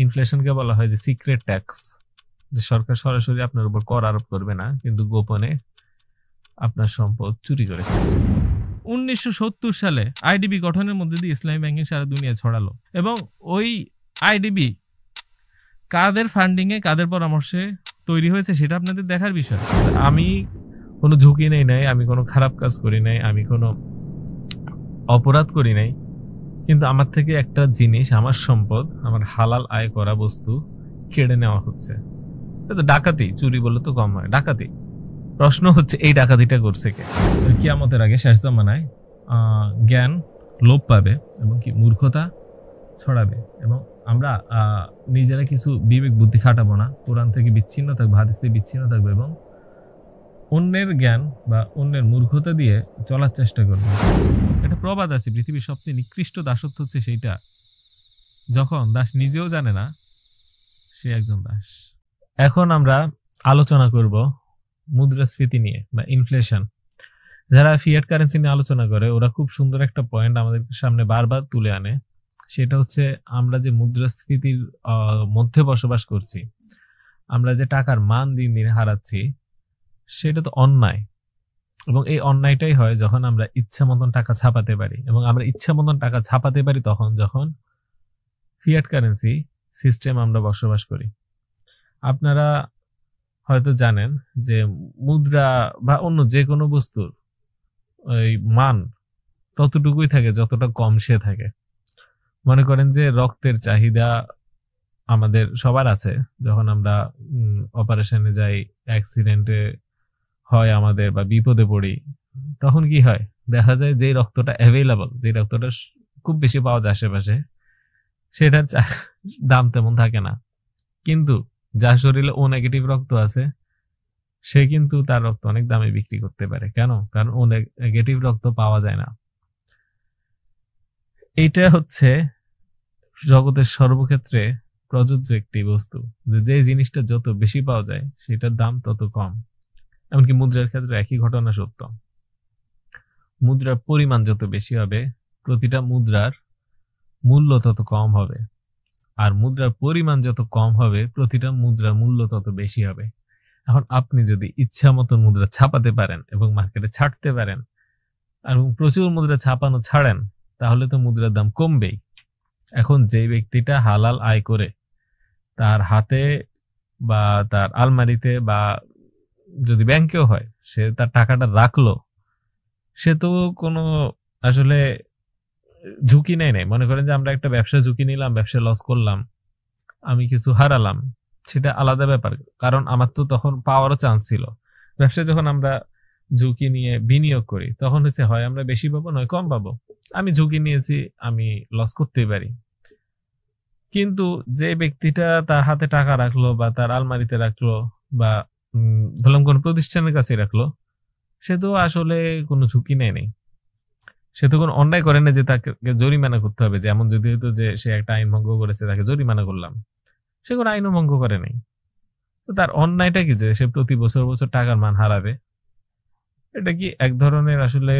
ইনফ্লেশনকে বলা হয় যে সিক্রেট ট্যাক্স, যে সরকার সরাসরি আপনার উপর কর আরোপ করবে না, কিন্তু গোপনে আপনার সম্পদ চুরি করে। 1970 সালে আইডিবি গঠনের মধ্যে দিয়ে ইসলামী ব্যাংকিং সারা দুনিয়া ছড়ালো, এবং ওই আইডিবি কাদের ফান্ডিং এ কাদের পরামর্শে তৈরি হয়েছে সেটা আপনাদের দেখার বিষয়। আমি কোনো ঝুঁকি নেই নাই, আমি কোনো খারাপ কাজ করি নাই, আমি কোনো অপরাধ করি নাই, কিন্তু আমার থেকে একটা জিনিস, আমার সম্পদ, আমার হালাল আয় করা বস্তু কেড়ে নেওয়া হচ্ছে। এটা ডাকাতি, চুরি বলে তো কম হয়, ডাকাতি। প্রশ্ন হচ্ছে এই ডাকাতিটা করছে কে? কিয়ামতের আগে শেষ জামানায় জ্ঞান লোপ পাবে এবং কি মূর্খতা ছড়াবে, এবং আমরা নিজেরা কিছু বিবেক বুদ্ধি খাটাবো না, কোরআন থেকে বিচ্ছিন্ন থাকবো, হাদিস থেকে বিচ্ছিন্ন থাকবো, এবং অন্যের জ্ঞান বা অন্যের মূর্খতা দিয়ে চলার চেষ্টা করবো। একটা প্রবাদ আছে, পৃথিবীর সবচেয়ে নিকৃষ্ট দাসত্ব হচ্ছে সেইটা যখন দাস নিজেও জানে না সে একজন দাস। এখন আমরা আলোচনা করব মুদ্রাস্ফীতি নিয়ে বা ইনফ্লেশন। যারা ফিয়াট কারেন্সি নিয়ে আলোচনা করে ওরা খুব সুন্দর একটা পয়েন্ট আমাদের সামনে বারবার তুলে আনে, সেটা হচ্ছে আমরা যে মুদ্রাস্ফীতির মধ্যে বসবাস করছি, আমরা যে টাকার মান দিন দিন হারাচ্ছি, সেটা তো অন্যায়। এবং এই অন্যায়টাই হয় যখন আমরা ইচ্ছা মতন টাকা ছাপাতে পারি, এবং আমরা ইচ্ছা মতন টাকা ছাপাতে পারি তখন যখন ফিয়াট কারেন্সি সিস্টেম আমরা বসবাস করি। আপনারা হয়তো জানেন যে মুদ্রা বা অন্য যে কোনো বস্তুর ওই মান ততটুকুই থাকে যতটা কম সে থাকে। মনে করেন যে রক্তের চাহিদা আমাদের সবার আছে, যখন আমরা অপারেশনে যাই, অ্যাক্সিডেন্টে হয় আমাদের, বা বিপদে পড়ি, তখন কি হয়, দেখা যায় যে রক্তটা অ্যাভেলেবল, যে রক্তটা খুব বেশি পাওয়া যায় আশেপাশে, সেটার দাম তেমন থাকে না। কিন্তু যার শরীরে ও নেগেটিভ রক্ত আছে, সে কিন্তু তার রক্ত অনেক দামে বিক্রি করতে পারে। কেন? কারণ ও নেগেটিভ রক্ত পাওয়া যায় না। এইটা হচ্ছে জগতের সর্বক্ষেত্রে প্রযোজ্য একটি বস্তু, যে জিনিসটা যত বেশি পাওয়া যায় সেটার দাম তত কম। এমনকি মুদ্রার ক্ষেত্রে একই ঘটনা সত্য। মুদ্রার পরিমাণ যত বেশি হবে, প্রতিটা মুদ্রার মূল্য তত কম হবে, আর মুদ্রার পরিমাণ যত কম হবে, প্রতিটা মুদ্রার মূল্য তত বেশি হবে। এখন আপনি যদি ইচ্ছা মতো মুদ্রা ছাপাতে পারেন এবং মার্কেটে ছাড়তে পারেন, এবং প্রচুর মুদ্রা ছাপানো ছাড়েন, তাহলে তো মুদ্রার দাম কমবেই। এখন যে ব্যক্তিটা হালাল আয় করে তার হাতে বা তার আলমারিতে বা যদি ব্যাংকেও হয়, সে তার টাকাটা রাখলো, সে তো কোনো আসলে ঝুঁকি নেয় নাই। মনে করেন যে আমরা একটা ব্যবসা ঝুঁকি নিলাম, ব্যবসা লস করলাম, আমি কিছু হারালাম, সেটা আলাদা ব্যাপার, কারণ আমার তো তখন পাওয়ারও চান্স ছিল। ব্যবসা যখন আমরা ঝুঁকি নিয়ে বিনিয়োগ করি, তখন হচ্ছে হয় আমরা বেশি পাবো নয় কম পাবো। আমি ঝুঁকি নিয়েছি, আমি লস করতেই পারি। কিন্তু যে ব্যক্তিটা তার হাতে টাকা রাখলো বা তার আলমারিতে রাখলো বা ধরলাম কোনো প্রতিষ্ঠানের কাছে রাখলো, সে তো আসলে কোনো ঝুঁকি নেয় নেই, সে তো কোনো অন্যায় করে না যে তাকে জরিমানা করতে হবে। যেমন যদি হতো যে সে একটা আইন ভঙ্গ করেছে, তাকে জরিমানা করলাম, সে কোনো আইনও ভঙ্গ করে নাই। তো তার অন্যায়টা কি যে সে প্রতি বছর বছর টাকার মান হারাবে? এটা কি এক ধরনের আসলে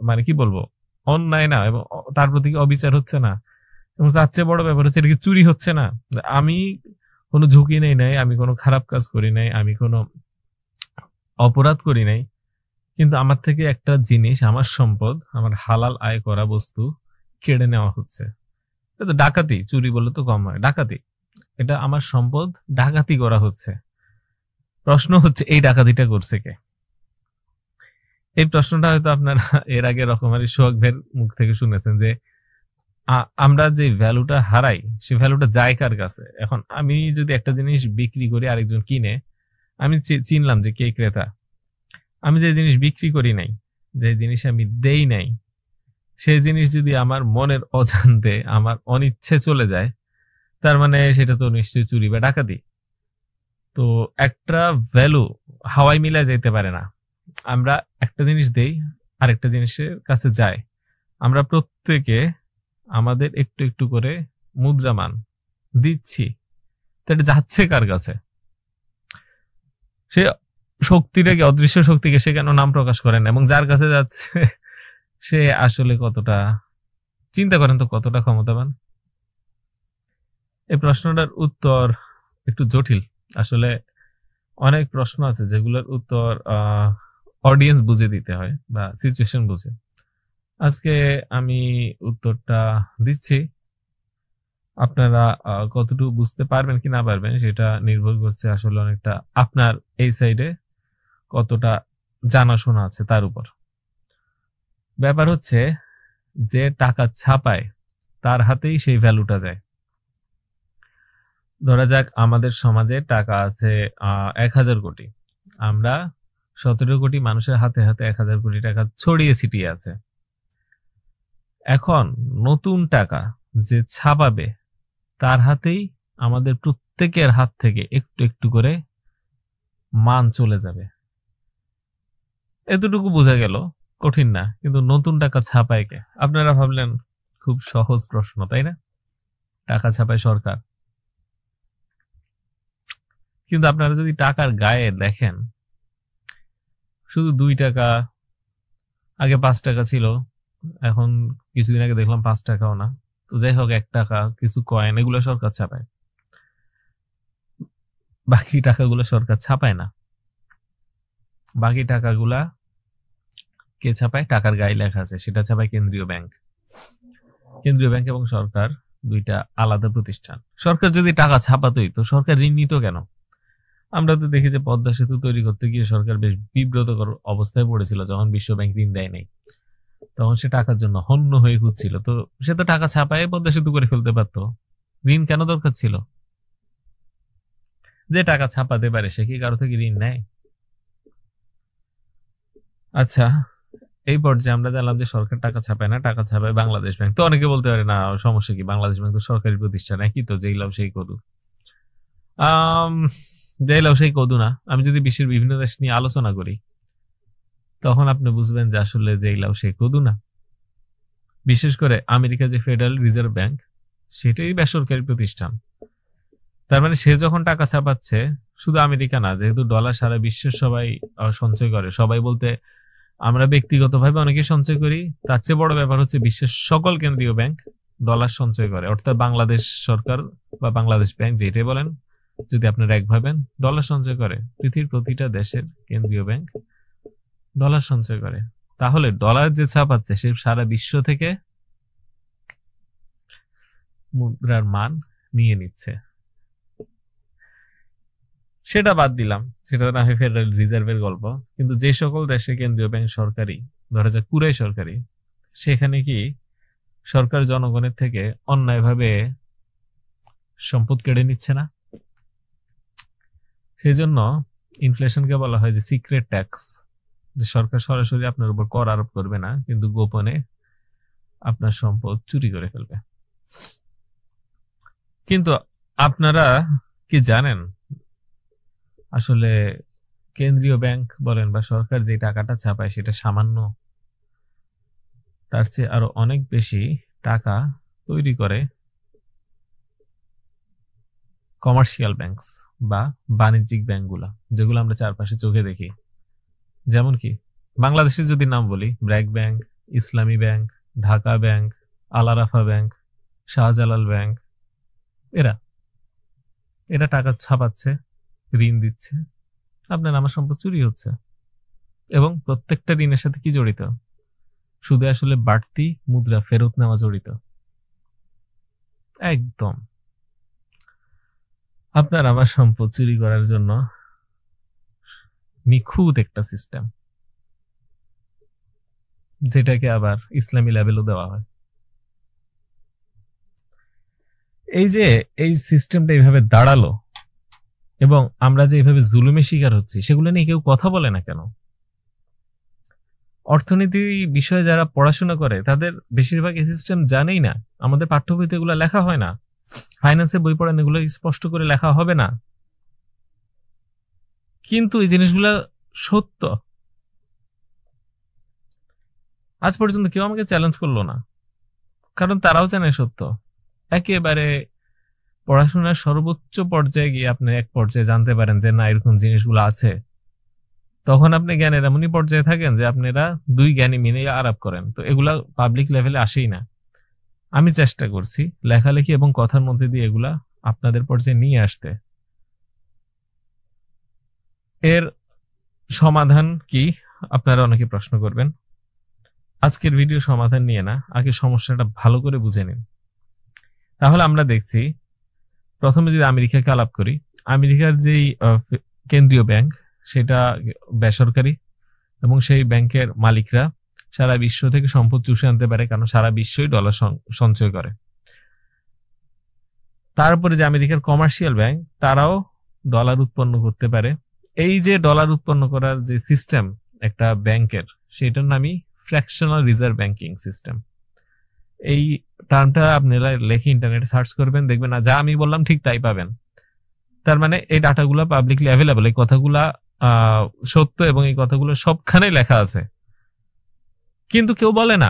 মানে কি বলবো, অন্যায় না? এবং তার প্রতি কি অবিচার হচ্ছে না? এবং তার চেয়ে বড় ব্যাপার হচ্ছে, এটা কি চুরি হচ্ছে না? আমি কোনো ঝুঁকি নেই নাই, আমি কোনো খারাপ কাজ করি নাই, আমি কোনো অপরাধ করি নাই, কিন্তু আমার থেকে একটা জিনিস, আমার সম্পদ, আমার হালাল আয় করা বস্তু কেড়ে নেওয়া হচ্ছে। এটা তো ডাকাতি, চুরি বলে তো কম হয়, ডাকাতি। এটা আমার সম্পদ ডাকাতি করা হচ্ছে। প্রশ্ন হচ্ছে এই ডাকাতিটা করছে কে? এই প্রশ্নটা হয়তো আপনারা এর আগে রকমারি সোহাগ ভাইয়ের মুখ থেকে শুনেছেন, যে আমরা যে ভ্যালুটা হারাই, সে ভ্যালুটা যায় কার কাছে? এখন আমি যদি একটা জিনিস বিক্রি করি, আরেকজন কিনে, আমি চিনলাম যে কে ক্রেতা। আমি যে জিনিস বিক্রি করি নাই, যে জিনিস আমি দেই নাই, সেই জিনিস যদি আমার মনের অজান্তে, আমার অনিচ্ছে চলে যায়, তার মানে সেটা তো নিশ্চয়ই চুরি বা ডাকাতি। তো একটা ভ্যালু হাওয়ায় মিলা যেতে পারে না। আমরা একটা জিনিস দেই, আরেকটা জিনিসের কাছে যায়, আমরা প্রত্যেকে আমাদের একটু একটু করে মুদ্রামান দিচ্ছি, তো এটা যাচ্ছে কার কাছে? সে শক্তিটাকে, অদৃশ্য শক্তিকে সে কেন নাম প্রকাশ করেন? এবং যার কাছে যাচ্ছে সে আসলে কতটা, চিন্তা করেন তো, কতটা ক্ষমতাবান? এই প্রশ্নটার উত্তর একটু জটিল। আসলে অনেক প্রশ্ন আছে যেগুলোর উত্তর অডিয়েন্স বুঝে দিতে হয় বা সিচুয়েশন বুঝে। আজকে আমি উত্তরটা দিচ্ছি। আপনারা কতটুকু বুঝতে পারবেন কি না পারবেন সেটা নির্ভর করছে আসলে অনেকটা আপনার এই সাইডে কতটা জানাশোনা আছে তার উপর। ব্যাপার হচ্ছে যে টাকা ছাপায় তার হাতেই সেই ভ্যালুটা যায়। ধরা যাক আমাদের সমাজে টাকা আছে ১,০০০ কোটি, আমরা ১৭ কোটি মানুষের হাতে হাতে ১,০০০ কোটি টাকা ছড়িয়ে ছিটিয়ে আছে। এখন নতুন টাকা যে ছাপাবে তার হাতেই আমাদের প্রত্যেকের হাত থেকে একটু একটু করে মান চলে যাবে। এতটুকু বোঝা গেল, কঠিন না। কিন্তু নতুন টাকা ছাপায় কে? আপনারা ভাবলেন খুব সহজ প্রশ্ন, তাই না? টাকা ছাপায় সরকার। কিন্তু আপনারা যদি টাকার গায়ে দেখেন, শুধু ২ টাকা, আগে ৫ টাকা ছিল, এখন কিছুদিন আগে দেখলাম ৫ টাকাও না। তো যাই হোক, ১ টাকা, কিছু কয়েন, এগুলো সরকার ছাপায়। বাকি টাকাগুলো সরকার ছাপায় না। বাকি টাকাগুলা কে ছাপায়? টাকার গায়ে লেখা আছে, সেটা ছাপায় কেন্দ্রীয় ব্যাংক। কেন্দ্রীয় ব্যাংক এবং সরকার দুইটা আলাদা প্রতিষ্ঠান। সরকার যদি টাকা ছাপাতোই তো সরকার ঋণ নিত কেন? আমরা তো দেখি যে পদ্মা সেতু তৈরি করতে গিয়ে সরকার বেশ বিব্রতকর অবস্থায় পড়েছিল যখন বিশ্ব ব্যাংক ঋণ দেয় নাই। তখন সে টাকার জন্য হন্য হয়ে খুঁজছিল। তো সে তো টাকা ছাপায় পদ্মা সেতু করে ফেলতে পারতো। ঋণ কেন দরকার ছিল? যে টাকা ছাপাতে পারে সে কি কারো থেকে ঋণ নেয়? আচ্ছা, এই পর্যায়ে আমরা জানলাম যে সরকার টাকা ছাপায় না, টাকা ছাপায় বাংলাদেশ ব্যাংক। তো অনেকে বলতে পারে, না সমস্যা কি, বাংলাদেশ ব্যাংক তো সরকারি প্রতিষ্ঠান, একই তো, যেই লাভ সেই কদু। যেই লাভ সেই কদু না। আমি যদি বিশ্বের বিভিন্ন দেশ নিয়ে আলোচনা করি তখন আপনি বুঝবেন যে আসলে যেই লাভ সেই কদু না। বিশেষ করে আমেরিকা যে ফেডারেল রিজার্ভ ব্যাংক, সেটাই বেসরকারি প্রতিষ্ঠান। তার মানে সে যখন টাকা ছাপাচ্ছে, শুধু আমেরিকা না, যেহেতু ডলার সারা বিশ্বের সবাই সঞ্চয় করে, সবাই বলতে আমরা ব্যক্তিগতভাবে অনেকে সঞ্চয় করি, তার চেয়ে বড় ব্যাপার হচ্ছে বিশ্বের সকল কেন্দ্রীয় ব্যাংক ডলার সঞ্চয় করে। অর্থাৎ বাংলাদেশ সরকার বা বাংলাদেশ ব্যাংক যেটাই বলেন, যদি আপনারা এক ভাবেন, ডলার সঞ্চয় করে। পৃথিবীর প্রতিটা দেশের কেন্দ্রীয় ব্যাংক ডলার সঞ্চয় করে। তাহলে ডলার যে ছাপাচ্ছে সে সারা বিশ্ব থেকে মুদ্রার মান নিয়ে নিচ্ছে। সেটা বাদ দিলাম, সেটা না হয় ফেডারেল রিজার্ভের গল্প। কিন্তু যে সকল দেশে কেন্দ্রীয় ব্যাংক সরকারি, ধরা যাক পুরাই সরকারি, সেখানে কি সরকার জনগণের থেকে অন্যায়ভাবে সম্পদ কেড়ে নিচ্ছে না? সেই জন্য ইনফ্লেশনকে বলা হয় যে সিক্রেট ট্যাক্স। যে সরকার সরাসরি আপনার উপর কর আরোপ করবে না, কিন্তু গোপনে আপনার সম্পদ চুরি করে ফেলবে। কিন্তু আপনারা কি জানেন আসলে কেন্দ্রীয় ব্যাংক বলেন বা সরকার যে টাকাটা ছাপায় সেটা সামান্য? তার চেয়ে আরো অনেক বেশি টাকা তৈরি করে কমার্শিয়াল ব্যাংকস বা বাণিজ্যিক ব্যাংকগুলা, যেগুলো আমরা চারপাশে চোখে দেখি। যেমন কি বাংলাদেশের যদি নাম বলি, ব্র্যাক ব্যাংক, ইসলামী ব্যাংক, ঢাকা ব্যাংক, আল আরাফা ব্যাংক, শাহজালাল ব্যাংক, এরা এরা টাকা ছাপাচ্ছে, ঋণ দিচ্ছে, আপনার আমার সম্পদ চুরি হচ্ছে। এবং প্রত্যেকটা ঋণের সাথে কি জড়িত? শুধু আসলে বাড়তি মুদ্রা ফেরত নেওয়া জড়িত। একদম আপনার আমার সম্পদ চুরি করার জন্য নিখুঁত একটা সিস্টেম, যেটাকে আবার ইসলামী লেভেলও দেওয়া হয়। এই যে এই সিস্টেমটা এইভাবে দাঁড়ালো এবং আমরা যে এইভাবে জুলুমের শিকার হচ্ছি, সেগুলো নিয়ে কেউ কথা বলে না কেন? অর্থনীতি বিষয়ে যারা পড়াশোনা করে তাদের বেশিরভাগ এই সিস্টেম জানেই না। আমাদের পাঠ্যবইতে এগুলো লেখা হয় না, ফাইন্যান্সের বই পড়েন এগুলো স্পষ্ট করে লেখা হবে না। কিন্তু এই জিনিসগুলো সত্য। আজ পর্যন্ত কেউ আমাকে চ্যালেঞ্জ করলো না, কারণ তারাও জানে সত্য। একেবারে পড়াশোনার সর্বোচ্চ পর্যায়ে গিয়ে আপনি এক পর্যায়ে জানতে পারেন যে না, এরকম জিনিসগুলো আছে। তখন আপনি জ্ঞানের এমনই পর্যায়ে থাকেন যে আপনারা দুই জ্ঞানী মিলে আলাপ করেন। তো এগুলা পাবলিক লেভেলে আসেই না। আমি চেষ্টা করছি লেখালেখি এবং কথার মধ্যে দিয়ে এগুলা আপনাদের পর্যায়ে নিয়ে আসতে। এর সমাধান কি আপনারা অনেকে প্রশ্ন করবেন। আজকের ভিডিও সমাধান নিয়ে না, আগে সমস্যাটা ভালো করে বুঝে নিন। তাহলে আমরা দেখছি, প্রথমে যদি আমেরিকাকে আলাপ করি, আমেরিকার যেই কেন্দ্রীয় ব্যাংক সেটা বেসরকারি এবং সেই ব্যাংকের মালিকরা সারা বিশ্ব থেকে সম্পদ চুষে আনতে পারে, কারণ সারা বিশ্বই ডলার সঞ্চয় করে। তারপরে যে আমেরিকার কমার্শিয়াল ব্যাংক, তারাও ডলার উৎপন্ন করতে পারে। এই যে ডলার উৎপন্ন করার যে সিস্টেম একটা ব্যাংকের, সেটার নামই ফ্র্যাকশনাল রিজার্ভ ব্যাংকিং সিস্টেম। এই টার্মটা আপনারা লেখে ইন্টারনেটে সার্চ করবেন, দেখবেন না যা আমি বললাম ঠিক তাই পাবেন। তার মানে এই ডাটাগুলো পাবলিকলি অ্যাভেলেবল, এই কথাগুলা সত্য এবং এই কথাগুলো সবখানে লেখা আছে, কিন্তু কেউ বলে না।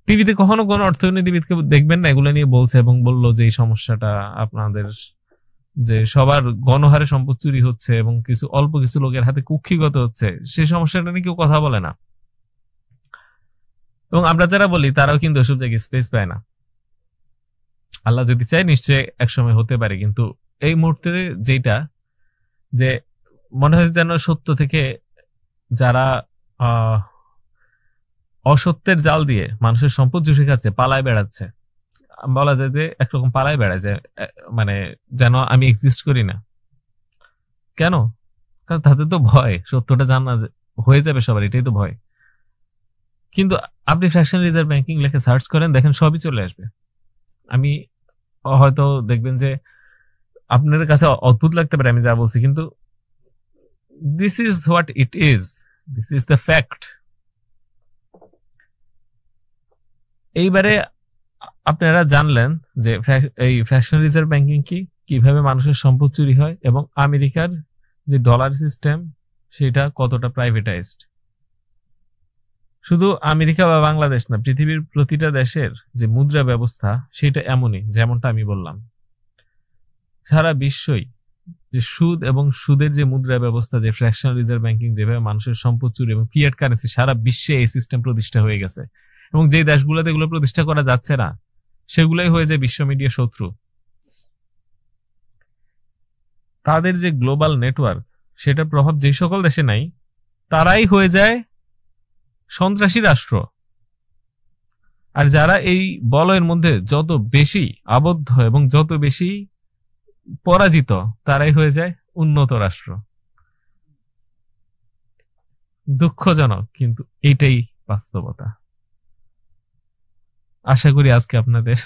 টিভিতে কখনো কোনো অর্থনীতিবিদকে দেখবেন না এগুলো নিয়ে বলছে এবং বললো যে এই সমস্যাটা আপনাদের, যে সবার গণহারে সম্পদ চুরি হচ্ছে এবং কিছু অল্প কিছু লোকের হাতে কুক্ষিগত হচ্ছে, সেই সমস্যাটা নিয়ে কেউ কথা বলে না। এবং আমরা যারা বলি তারাও কিন্তু ওসব জায়গায় স্পেস পায় না। আল্লাহ যদি চায় নিশ্চয়ই একসময় হতে পারে, কিন্তু এই মুহূর্তে যেটা, যে মনে হয় যেন সত্য থেকে যারা অসত্যের জাল দিয়ে মানুষের সম্পদ চুষে খাচ্ছে, পালায় বেড়াচ্ছে, বলা যায় যে একরকম পালায় বেড়ায়, যে মানে যেন আমি এক্সিস্ট করি না। কেন? কারণ তাদের তো ভয় সত্যটা জানা হয়ে যাবে সবার, এটাই তো ভয়। কিন্তু আপনি ফ্র্যাকশনাল রিজার্ভ ব্যাংকিং লেখে সার্চ করেন, দেখেন সবই চলে আসবে। আমি হয়তো দেখবেন যে আপনার কাছে অদ্ভুত লাগতে পারে আমি যা বলছি, কিন্তু this is what it is, this is the fact. এইবারে আপনারা জানলেন যে এই ফ্র্যাকশনাল রিজার্ভ ব্যাংকিং কি, কিভাবে মানুষের সম্পদ চুরি হয়, এবং আমেরিকার যে ডলার সিস্টেম সেটা কতটা প্রাইভেটাইজড। শুধু আমেরিকা বা বাংলাদেশ না, পৃথিবীর প্রতিটা দেশের যে মুদ্রা ব্যবস্থা সেটা এমনই, যেমনটা আমি বললাম। সারা বিশ্বই যে সুদ এবং সুদের যে মুদ্রা ব্যবস্থা, যে ফ্র্যাকশনাল রিজার্ভ ব্যাংকিং, যেভাবে মানুষের সম্পদ চুরি এবং ফিয়াট কারেন্সি, সারা বিশ্বে এই সিস্টেম প্রতিষ্ঠা হয়ে গেছে। এবং যে দেশগুলোতে এগুলো প্রতিষ্ঠা করা যাচ্ছে না, সেগুলোই হয়ে যায় বিশ্ব মিডিয়া শত্রু। তাদের যে গ্লোবাল নেটওয়ার্ক, সেটার প্রভাব যে সকল দেশে নাই, তারাই হয়ে যায় সন্ত্রাসী রাষ্ট্র। আর যারা এই বলয়ের মধ্যে যত বেশি আবদ্ধ এবং যত বেশি পরাজিত, তারাই হয়ে যায় উন্নত রাষ্ট্র। দুঃখজনক, কিন্তু এটাই বাস্তবতা। আশা করি আজকে আপনাদের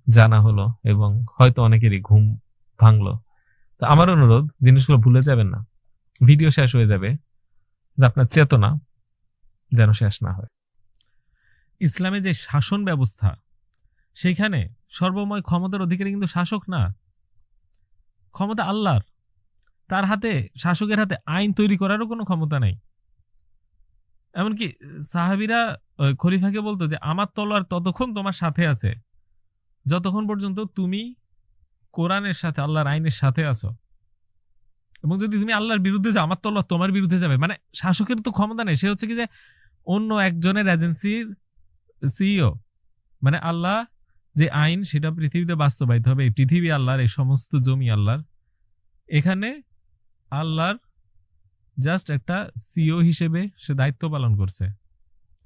জানা হলো এবং হয়তো অনেকেরই ঘুম ভাঙলো। তো আমার অনুরোধ, জিনিসগুলো ভুলে যাবেন না। ভিডিও শেষ হয়ে যাবে, আপনার চেতনা যেন শেষ না হয়। ইসলামে যে শাসন ব্যবস্থা, সেখানে সর্বময় ক্ষমতার অধিকারী কিন্তু শাসক না, ক্ষমতা আল্লাহর। তার হাতে, শাসকের হাতে আইন তৈরি করারও কোনো ক্ষমতা নেই। এমনকি সাহাবীরা খলিফাকে বলতো যে আমার তলোয়ার ততক্ষণ তোমার সাথে আছে যতক্ষণ পর্যন্ত তুমি কোরআনের সাথে, আল্লাহর আইনের সাথে আছো, এবং যদি তুমি আল্লাহর বিরুদ্ধে যাও, আমার তলোয়ার তোমার বিরুদ্ধে যাবে। মানে শাসকের তো ক্ষমতা নেই, সে হচ্ছে কি যে অন্য একজনের এজেন্সির সিইও। মানে আল্লাহ যে আইন, সেটা পৃথিবীতে বাস্তবায়িত হবে। এই পৃথিবী আল্লাহর, এই সমস্ত জমি আল্লাহর। এখানে আল্লাহর জাস্ট একটা সিইও হিসেবে সে দায়িত্ব পালন করছে।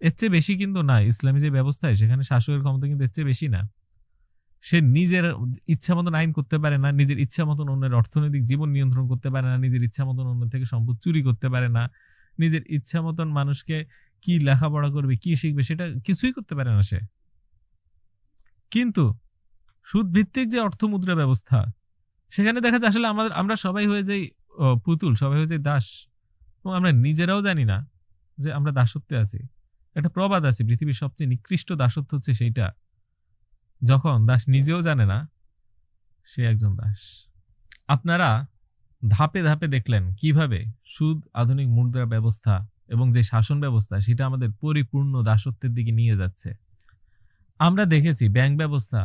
এর চেয়ে বেশি কিন্তু না। ইসলামী যে ব্যবস্থায়, সেখানে শাসকের ক্ষমতা কিন্তু এর চেয়ে বেশি না। সে নিজের ইচ্ছা মতন আইন করতে পারে না, নিজের ইচ্ছা মতন অন্যের অর্থনৈতিক জীবন নিয়ন্ত্রণ করতে পারে না, নিজের ইচ্ছা মতন অন্যের থেকে সম্পদ চুরি করতে পারে না, নিজের ইচ্ছা মতন মানুষকে কি লেখাপড়া করবে, কি শিখবে, সেটা কিছুই করতে পারে না সে। কিন্তু সুদ ভিত্তিক যে অর্থ মুদ্রা ব্যবস্থা, সেখানে দেখা যায় আসলে আমরা সবাই হয়ে যাই পুতুল, সবাই হয়ে যাই দাস, এবং আমরা নিজেরাও জানি না যে আমরা দাসত্বে আছি। একটা প্রবাদ আছে, পৃথিবীর সবচেয়ে নিকৃষ্ট দাসত্ব হচ্ছে সেইটা যখন দাস নিজেও জানে না সে একজন দাস। আপনারা ধাপে ধাপে দেখলেন কিভাবে সুদ, আধুনিক মুদ্রা ব্যবস্থা এবং যে শাসন ব্যবস্থা, সেটা আমাদের পরিপূর্ণ দাসত্বের দিকে নিয়ে যাচ্ছে। আমরা দেখেছি ব্যাংক ব্যবস্থা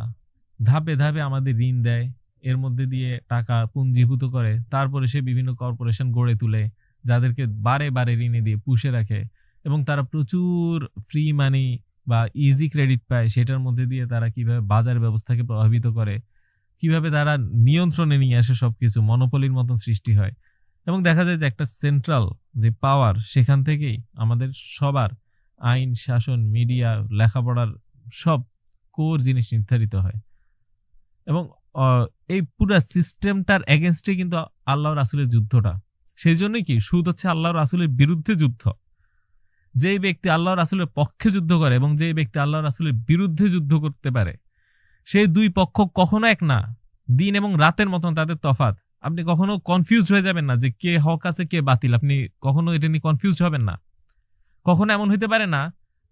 ধাপে ধাপে আমাদের ঋণ দেয়, এর মধ্যে দিয়ে টাকা পুঞ্জীভূত করে, তারপরে সে বিভিন্ন কর্পোরেশন গড়ে তুলে, যাদেরকে বারে বারে ঋণে দিয়ে পুষে রাখে, এবং তারা প্রচুর ফ্রি মানি বা ইজি ক্রেডিট পায়, সেটার মধ্যে দিয়ে তারা কিভাবে বাজার ব্যবস্থাকে প্রভাবিত করে। কিভাবে তারা নিয়ন্ত্রণে নিয়ে আসে সবকিছু, মনোপলির মতন সৃষ্টি হয়। এবং দেখা যায় যে একটা সেন্ট্রাল যে পাওয়ার, সেখান থেকেই আমাদের সবার আইন, শাসন, মিডিয়া, লেখাপড়ার সব কোর জিনিস নির্ধারিত হয়। এবং এই পুরো সিস্টেমটার এগেনস্টে কিন্তু আল্লাহ রাসূলের যুদ্ধটা। সেই জন্যই কি সুদ হচ্ছে আল্লাহ রাসূলের বিরুদ্ধে যুদ্ধ। যেই ব্যক্তি আল্লাহ রাসূলের পক্ষে যুদ্ধ করে এবং যেই ব্যক্তি আল্লাহ রাসূলের বিরুদ্ধে যুদ্ধ করতে পারে, সেই দুই পক্ষ কখনো এক না। দিন এবং রাতের মতন তাদের তফাৎ। আপনি কখনো কনফিউজড হয়ে যাবেন না যে কে হক আছে কে বাতিল। আপনি কখনো এটা নিয়ে কনফিউজড হবেন না। কখনো এমন হইতে পারে না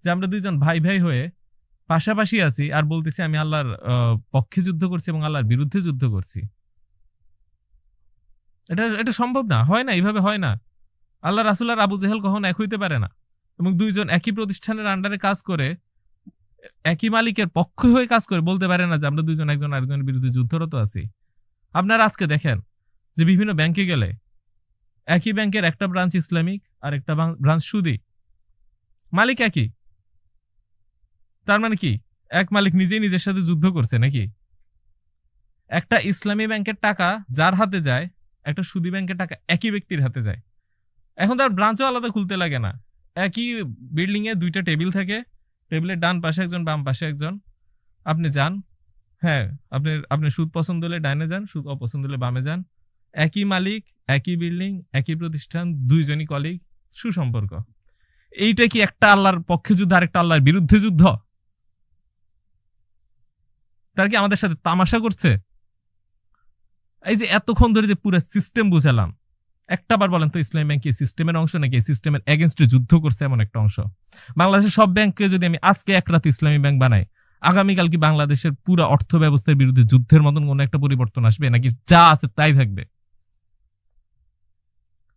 যে আমরা দুইজন ভাই ভাই হয়ে পাশাপাশি আছি আর বলতেছি আমি আল্লাহর পক্ষে যুদ্ধ করছি এবং আল্লাহর বিরুদ্ধে যুদ্ধ করছি। এটা সম্ভব না, হয় না, এইভাবে হয় না। আল্লাহ রাসূল আর আবু জেহেল কখনো এক হইতে পারে না। এবং দুইজন একই প্রতিষ্ঠানের আন্ডারে কাজ করে, একই মালিকের পক্ষে হয়ে কাজ করে বলতে পারে না যে আমরা দুইজন একজন আরেকজনের বিরুদ্ধে যুদ্ধরত আছি। আপনারা আজকে দেখেন যে বিভিন্ন ব্যাংকে গেলে একই ব্যাংকের একটা ব্রাঞ্চ ইসলামিক আর একটা ব্রাঞ্চ সুদী, মালিক একই। তার মানে কি এক মালিক নিজেই নিজের সাথে যুদ্ধ করছে নাকি? একটা ইসলামী ব্যাংকের টাকা যার হাতে যায়, একটা সুদী ব্যাংকের টাকা একই ব্যক্তির হাতে যায়। এখন তার ব্রাঞ্চও আলাদা খুলতে লাগে না। একই বিল্ডিং এ দুইটা টেবিল থাকে, টেবিলের ডান পাশে একজন বাম পাশে একজন। আপনি যান, হ্যাঁ আপনি সুদ পছন্দ হলে ডাইনে যান, সুদ অপছন্দ হলে বামে যান। একই মালিক, একই বিল্ডিং, একই প্রতিষ্ঠান, দুইজনই কলিগ, সুসম্পর্ক। এইটা কি একটা আল্লাহর পক্ষে যুদ্ধ আর একটা আল্লাহর বিরুদ্ধে যুদ্ধ? তার কি আমাদের সাথে তামাশা করছে? এই যে এতক্ষণ ধরে যে পুরো সিস্টেম বুঝালাম, একটা বার বলেন তো ইসলামী ব্যাংক কি সিস্টেমের অংশ নাকি সিস্টেমের এগেনস্টে যুদ্ধ করছে এমন একটা অংশ? বাংলাদেশের সব ব্যাংককে যদি আমি আজকে এক রাতে ইসলামী ব্যাংক বানাই, আগামীকাল কি বাংলাদেশের পুরো অর্থ ব্যবস্থার বিরুদ্ধে যুদ্ধের মতন কোন একটা পরিবর্তন আসবে নাকি যা আছে তাই থাকবে?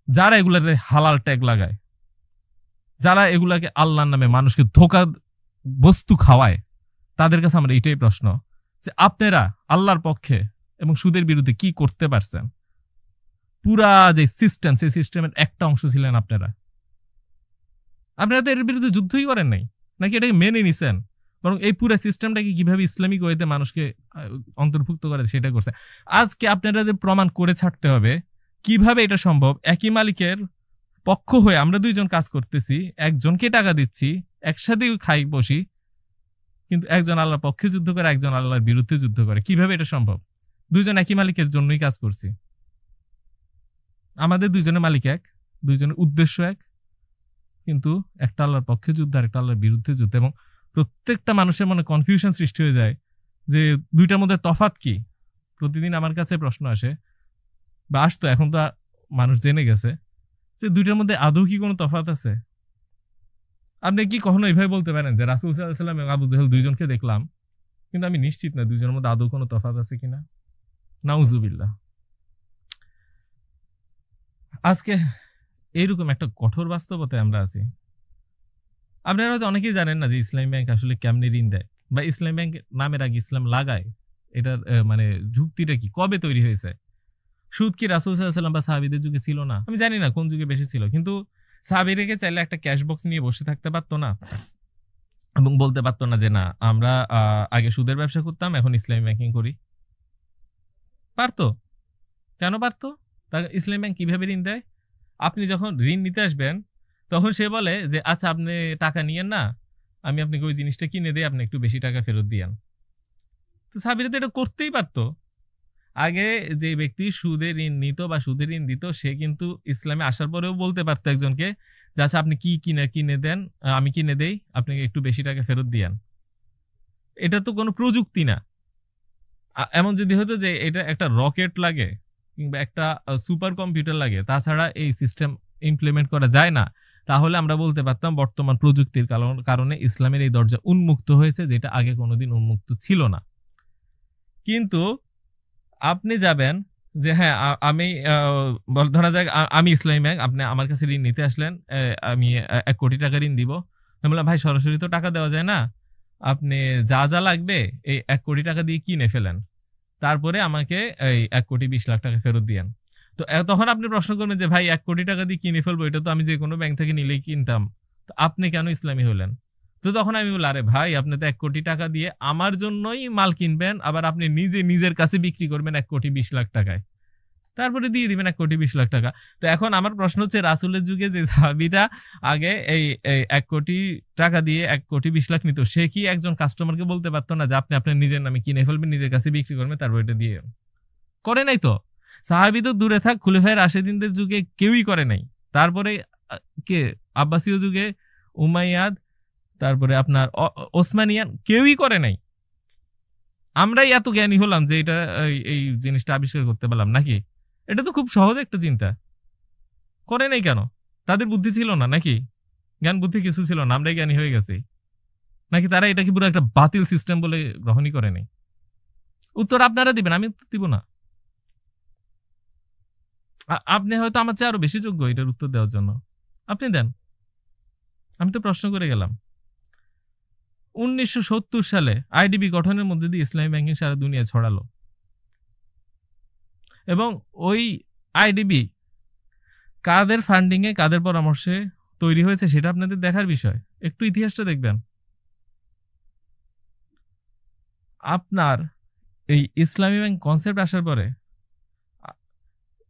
যারা এগুলার হালাল ট্যাগ লাগায়, যারা এগুলাকে আল্লাহর নামে মানুষকে ধোঁকা বস্তু খাওয়ায়, তাদের কাছে আমার এইটাই প্রশ্ন যে আপনারা আল্লাহর পক্ষে এবং সুদের বিরুদ্ধে কি করতে পারছেন? পুরা যে সিস্টেম, সেই সিস্টেমের একটা অংশ ছিলেন আপনারা। আপনারা তো এর বিরুদ্ধে যুদ্ধই করেন নাই, নাকি এটাকে মেনে নিছেন? বরং এই পুরো সিস্টেমটাকে কিভাবে ইসলামিক ওয়েতে মানুষকে অন্তর্ভুক্ত করে সেটা করছে। আজকে আপনাদের প্রমাণ করে ছাড়তে হবে কিভাবে এটা সম্ভব। একই মালিকের পক্ষ হয়ে আমরা দুইজন কাজ করতেছি, একজনকে টাকা দিচ্ছি, একসাথেই খাই বসি, কিন্তু একজন আল্লাহর পক্ষে যুদ্ধ করে, একজন আল্লাহর বিরুদ্ধে যুদ্ধ করে। কিভাবে এটা সম্ভব? দুইজন একই মালিকের জন্যই কাজ করছি, আমাদের দুইজনের মালিক এক, দুইজনের উদ্দেশ্য এক, কিন্তু একটা আল্লাহর পক্ষে যুদ্ধ আর একটা আল্লাহর বিরুদ্ধে যুদ্ধ। এবং প্রত্যেকটা মানুষের মনে কনফিউশন সৃষ্টি হয়ে যায় যে দুইটার মধ্যে তফাৎ কি। প্রতিদিন আমার কাছে প্রশ্ন আসে, বা আসতো, এখন তো মানুষ জেনে গেছে যে দুইটার মধ্যে আদৌ কি কোনো তফাৎ আছে? আপনি কি কখনো এইভাবে বলতে পারেন যে রাসূল সাল্লাল্লাহু আলাইহি ওয়াসাল্লাম এবং আবু জেহেল দুইজনকে দেখলাম, কিন্তু আমি নিশ্চিত না দুইজনের মধ্যে আদৌ কোনো তফাৎ আছে কিনা? নাউজুবিল্লাহ। আজকে এইরকম একটা কঠোর বাস্তবতায় আমরা আছি। আপনারা হয়তো অনেকেই জানেন না যে ইসলামী ব্যাংক আসলে কেমনে ঋণ দেয়, বা ইসলামী ব্যাংক নামের আগে ইসলাম লাগায়, এটার মানে যুক্তিটা কি, কবে তৈরি হয়েছে? সুদ কি রাসূল সাল্লাল্লাহু আলাইহি ওয়াসাল্লাম বা সাহাবীদের যুগে ছিল না? আমি জানি না কোন যুগে বেশি ছিল, কিন্তু সাহাবীরা চাইলে একটা ক্যাশ বক্স নিয়ে বসে থাকতে পারতো না এবং বলতে পারতো না যে না আমরা আগে সুদের ব্যবসা করতাম, এখন ইসলামী ব্যাংকিং করি? পারতো। কেন পারতো? ইসলামী ব্যাংক কিভাবে ঋণ দেয়? আপনি যখন ঋণ নিতে আসবেন তখন সে বলে যে আচ্ছা আপনি টাকা নিয়েন না, আমি আপনাকে ওই জিনিসটা কিনে দিই, আপনি একটু বেশি টাকা ফেরত দিয়েন। তো সাহাবীরা তো এটা করতেই পারতো। আগে যে ব্যক্তি সুদে ঋণ নিত বা সুদে ঋণ দিত, সে কিন্তু ইসলামে আসার পরেও বলতে পারতো একজনকে যে আচ্ছা আপনি কি কিনে দেন, আমি কিনে দেই, আপনাকে একটু বেশি টাকা ফেরত দিয়েন। এটা তো কোনো প্রযুক্তি না। এমন যদি হতো যে এটা একটা রকেট লাগে কিংবা একটা সুপার কম্পিউটার লাগে, তাছাড়া এই সিস্টেম ইমপ্লিমেন্ট করা যায় না, তাহলে আমরা বলতে পারতাম বর্তমান প্রযুক্তির কারণে ইসলামের এই দরজা উন্মুক্ত হয়েছে, যেটা আগে কোনোদিন উন্মুক্ত ছিল না। কিন্তু আপনি যাবেন যে হ্যাঁ আমি ধরা যাক আমি ইসলামী ব্যাংক, আপনি আমার কাছে ঋণ নিতে আসলেন, আমি 1 কোটি টাকা ঋণ দিব। আমি বললাম ভাই সরাসরি তো টাকা দেওয়া যায় না, আপনি যা যা লাগবে এই 1 কোটি টাকা দিয়ে কিনে ফেলেন, তারপরে আমাকে এই 1 কোটি 20 লাখ টাকা ফেরত দিয়েন। তো তখন আপনি প্রশ্ন করবেন যে ভাই 1 কোটি টাকা দিয়ে কিনে ফেলবো, এটা তো আমি যে কোনো ব্যাংক থেকে নিলেই কিনতাম, তো আপনি কেন ইসলামী হলেন? তো তখন আমি বলি, আরে ভাই আপনি তো 1 কোটি টাকা দিয়ে আমার জন্যই মাল কিনবেন, আবার আপনি নিজে নিজের কাছে বিক্রি করবেন 1 কোটি 20 লাখ টাকায়, তারপরে দিয়ে দিবেন 1 কোটি 20 লাখ টাকা। তো এখন আমার প্রশ্ন হচ্ছে, রাসূলের যুগে যে সাহাবীরা আগে এই এই 1 কোটি টাকা দিয়ে 1 কোটি 20 লাখ নিত, সে কি একজন কাস্টমারকে বলতে পারতো না যে আপনি আপনার নিজের নামে কিনে ফেলবেন, নিজের কাছে বিক্রি করবেন, তারপর এটা দিয়ে? করে নাই তো। সাহাবী তো দূরে থাক, খুলাফায়ে রাশিদিনদের যুগে কেউই করে নাই। তারপরে কে, আব্বাসীয় যুগে উমাইয়াদ, তারপরে আপনার ওসমানিয়ান, কেউই করে নাই। আমরাই এত জ্ঞানী হলাম যে এটা এই জিনিসটা আবিষ্কার করতে পারলাম নাকি? এটা তো খুব সহজ একটা চিন্তা। করে নাই কেন? তাদের বুদ্ধি ছিল না নাকি? জ্ঞান বুদ্ধি কিছু ছিল না, আমরাই জ্ঞানী হয়ে গেছি নাকি? তারা এটা কি পুরো একটা বাতিল সিস্টেম বলে গ্রহণই করে নাই? উত্তর আপনারা দিবেন, আমি উত্তর দিব না। আপনি হয়তো আমার চেয়ে আরো বেশি যোগ্য এটার উত্তর দেওয়ার জন্য, আপনি দেন। আমি তো প্রশ্ন করে গেলাম। 1970 সালে আইডিবি গঠনের মধ্যে দিয়ে ইসলামী ব্যাংকিং সারা দুনিয়া ছড়ালো, এবং ওই আইডিবি কাদের ফান্ডিং এ, কাদের পরামর্শে তৈরি হয়েছে সেটা আপনাদের দেখার বিষয়। একটু ইতিহাসটা দেখবেন। আপনার এই ইসলামী ব্যাংক কনসেপ্ট আসার পরে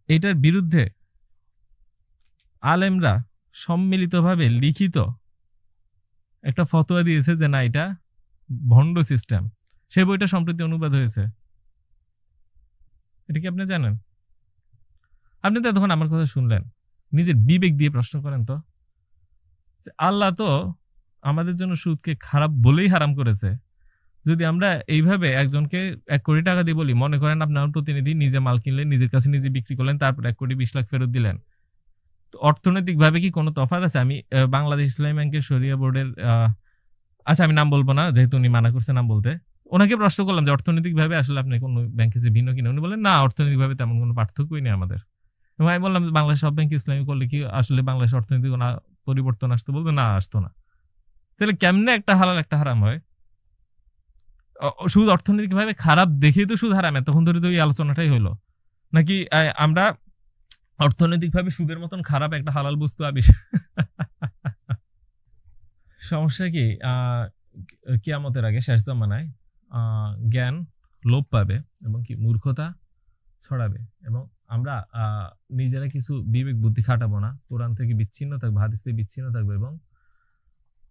এটার বিরুদ্ধে আলেমরা সম্মিলিতভাবে লিখিত একটা ফতোয়া দিয়েছে যে না, এটা ভণ্ড সিস্টেম। সেই বইটা সম্প্রতি অনুবাদ হয়েছে। এটা কি আপনি জানেন? আপনি তো তখন আমার কথা শুনলেন, নিজের বিবেক দিয়ে প্রশ্ন করেন তো, আল্লাহ তো আমাদের জন্য সুদকে খারাপ বলেই হারাম করেছে। যদি আমরা এইভাবে একজনকে 1 কোটি টাকা দিয়ে বলি, মনে করেন আপনার প্রতিনিধি নিজে মাল কিনলেন, নিজের কাছে নিজে বিক্রি করলেন, তারপর 1 কোটি 20 লাখ ফেরত দিলেন, তো অর্থনৈতিক ভাবে কি কোনো তফাৎ আছে? আমি বাংলাদেশ ইসলামী ব্যাংকের শরিয়া বোর্ডের আচ্ছা আমি নাম বলবো না, যেহেতু উনি মানা করছে নাম বলতে, ওনাকে প্রশ্ন করলাম যে অর্থনৈতিক ভাবে আসলে আপনি কোন ব্যাংকে যে ভিন্ন কিনা? উনি বলেন না, অর্থনৈতিক ভাবে তেমন কোনো পার্থক্যই নেই আমাদের। এবং আমি বললাম বাংলাদেশ সব ব্যাংক ইসলামী করলে কি আসলে বাংলাদেশ অর্থনৈতিক কোনো পরিবর্তন আসতো? বলতো না, আসতো না। তাহলে কেমনে একটা হালাল একটা হারাম হয়? সুদ অর্থনৈতিক ভাবে খারাপ দেখেই তো সুদ হারাম, তখন ধরে তো এই আলোচনাটাই হলো নাকি? আমরা অর্থনৈতিক ভাবে সুদের মতন খারাপ একটা হালাল বস্তু সমস্যা কি, কিয়ামতের আগে শেষ জামানায় জ্ঞান লোপ পাবে এবং কি মূর্খতা ছড়াবে, এবং আমরা নিজেরা কিছু বিবেক বুদ্ধি খাটাবো না, কোরআন থেকে বিচ্ছিন্ন থাকবো, হাদিস থেকে বিচ্ছিন্ন থাকবো, এবং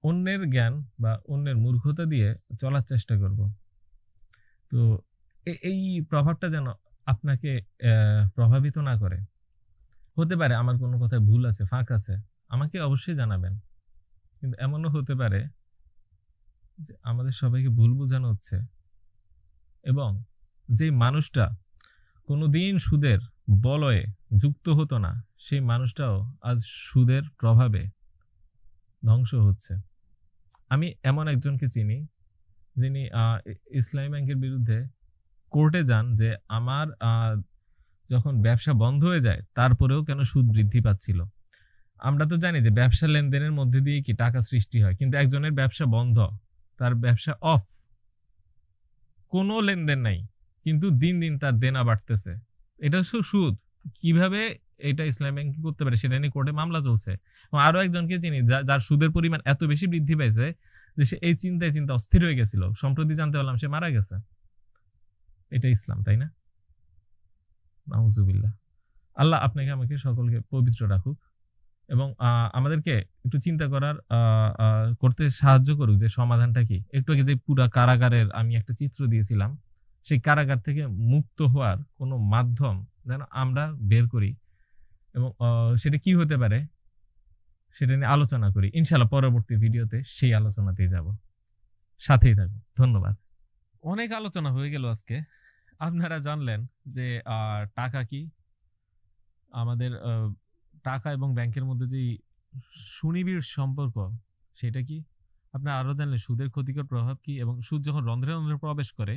অন্যের জ্ঞান বা অন্যের মূর্খতা দিয়ে চলার চেষ্টা করব। তো এই প্রভাবটা যেন আপনাকে প্রভাবিত না করে। হতে পারে আমার কোনো কথায় ভুল আছে, ফাঁক আছে, আমাকে অবশ্যই জানাবেন। কিন্তু এমনও হতে পারে যে আমাদের সবাইকে ভুল বোঝানো হচ্ছে, এবং যে মানুষটা কোনোদিন সুদের বলয়ে যুক্ত হতো না, সেই মানুষটাও আজ সুদের প্রভাবে ধ্বংস হচ্ছে। আমি এমন একজনকে চিনি যিনি ইসলামী ব্যাংকের বিরুদ্ধে কোর্টে যান যে আমার যখন ব্যবসা বন্ধ হয়ে যায় তারপরেও কেন সুদ বৃদ্ধি পাচ্ছিল। আমরা তো জানি যে ব্যবসা লেনদেনের মধ্যে দিয়ে কি টাকা সৃষ্টি হয়, কিন্তু একজনের ব্যবসা বন্ধ, তার ব্যবসা অফ, কোনো লেনদেন নাই, কিন্তু দিন দিন তার দেনা বাড়তেছে। এটা সুদ। কিভাবে এটা ইসলাম ব্যাংক করতে পারে সেটা নিয়ে কোর্টে মামলা চলছে। এবং আরো একজনকে চিনি যার সুদের পরিমাণ এত বেশি বৃদ্ধি পাইছে যে সে এই চিন্তায় অস্থির হয়ে গেছিল, সম্প্রতি জানতে পারলাম সে মারা গেছে। এটা ইসলাম, তাই না? নাউজুবিল্লাহ। আল্লাহ আপনাকে আমাকে সকলকে পবিত্র রাখুক, এবং আমাদেরকে একটু চিন্তা করার করতে সাহায্য করুক যে সমাধানটা কি। একটু আগে যে পুরা কারাগারের আমি একটা চিত্র দিয়েছিলাম, সেই কারাগার থেকে মুক্ত হওয়ার কোনো মাধ্যম যেন আমরা বের করি, এবং সেটা কি হতে পারে সেটা নিয়ে আলোচনা করি ইনশাআল্লাহ। পরবর্তী ভিডিওতে সেই আলোচনাতেই যাব, সাথেই থাকুন। ধন্যবাদ। অনেক আলোচনা হয়ে গেল আজকে। আপনারা জানলেন যে টাকা কি, আমাদের টাকা এবং ব্যাংকের মধ্যে যে সুনিবিড় সম্পর্ক সেটা কি। আপনারা আরো জানলেন সুদের ক্ষতিকর প্রভাব কি, এবং সুদ যখন রন্ধ্রে রন্ধ্রে প্রবেশ করে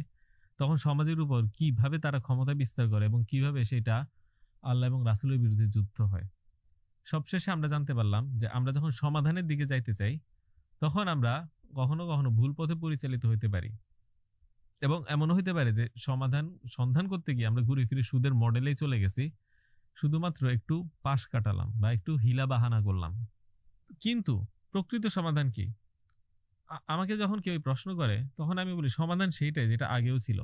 তখন সমাজের উপর কিভাবে তারা ক্ষমতা বিস্তার করে, এবং কিভাবে সেটা আল্লাহ এবং রাসূলের বিরুদ্ধে যুদ্ধ হয়। সবশেষে আমরা জানতে পারলাম যে আমরা যখন সমাধানের দিকে যাইতে চাই তখন আমরা কখনো কখনো ভুল পথে পরিচালিত হইতে পারি, এবং এমনও হইতে পারে যে সমাধান সন্ধান করতে গিয়ে আমরা ঘুরে ফিরে সুদের মডেলেই চলে গেছি, শুধুমাত্র একটু পাশ কাটালাম বা একটু হিলা বাহানা করলাম। কিন্তু প্রকৃত সমাধান কি? আমাকে যখন কেউ প্রশ্ন করে তখন আমি বলি সমাধান সেইটাই যেটা আগেও ছিল।